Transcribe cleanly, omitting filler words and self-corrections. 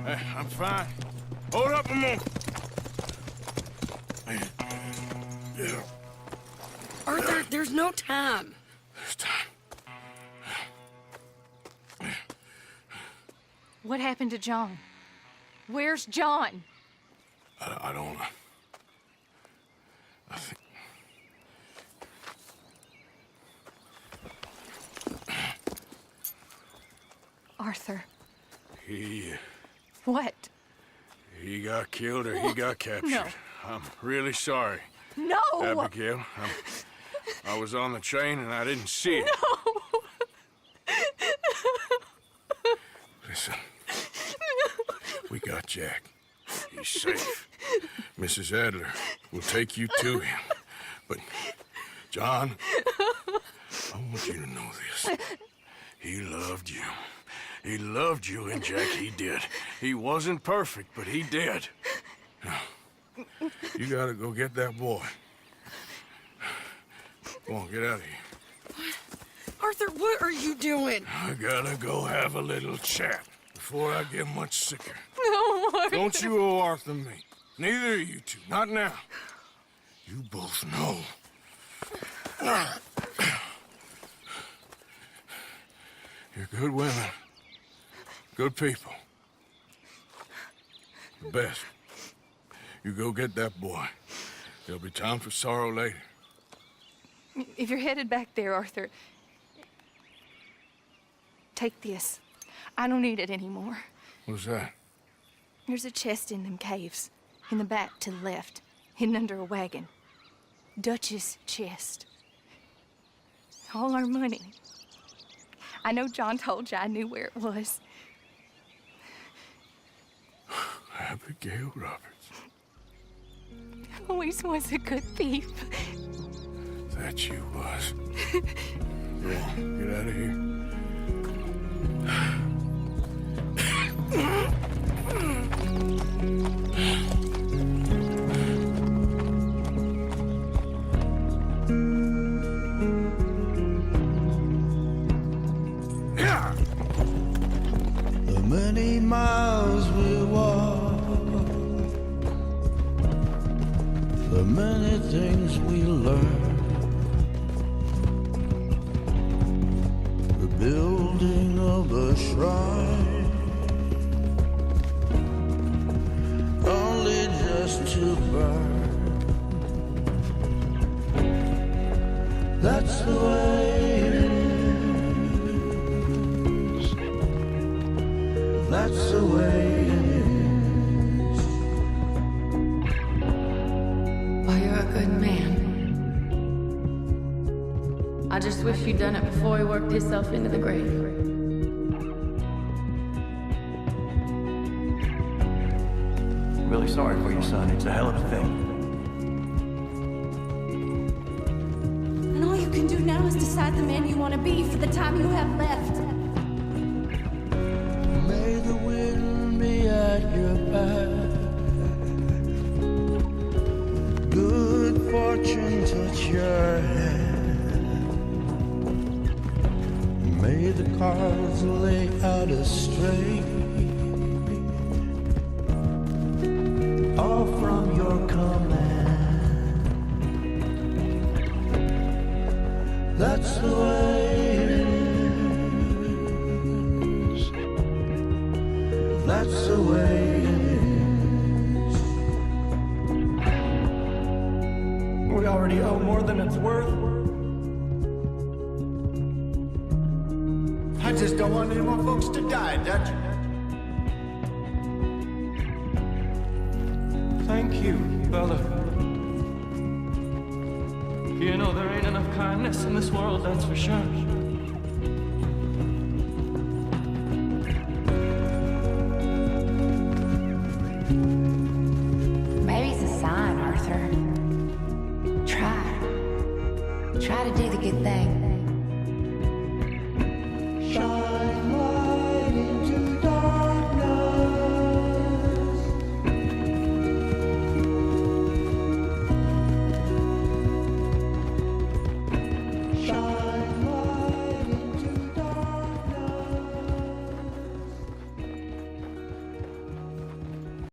I'm fine. Hold up a moment. Arthur, there's no time. There's time. What happened to John? Where's John? I don't know. I think... Arthur. What? What? He got killed or he got captured. No. I'm really sorry. No! Abigail, I was on the train and I didn't see it. No! Listen, we got Jack. He's safe. Mrs. Adler will take you to him. But, John, I want you to know this. He loved you. He loved you, and Jack, he did. He wasn't perfect, but he did. Now, you gotta go get that boy. Come on, get out of here. Arthur, what are you doing? I gotta go have a little chat before I get much sicker. No, Arthur. Don't you owe Arthur me. Neither of you two. Not now. You both know. You're good women. Good people. The best. You go get that boy. There'll be time for sorrow later. If you're headed back there, Arthur, take this. I don't need it anymore. What's that? There's a chest in them caves, in the back to the left, hidden under a wagon. Dutch's chest. All our money. I know John told you I knew where it was. Abigail Roberts. Always was a good thief. That you was. Go on, get out of here. The many miles we walk, the many things we learn, the building of a shrine, only just to burn. That's the way it is. That's the way it is. Well, you're a good man. I just wish you'd done it before he worked himself into the grave. Really sorry for your son. It's a hell of a thing. And all you can do now is decide the man you want to be for the time you have left. May the wind be at your back. Good fortune touch your hand. May the cards lay out straight. All from your command. That's the way it is. That's the way it is. We already owe more than it's worth. I just don't want any more folks to die, Dutch. Thank you, fella. You know, there ain't enough kindness in this world, that's for sure. Maybe it's a sign, Arthur. Try to do the good thing.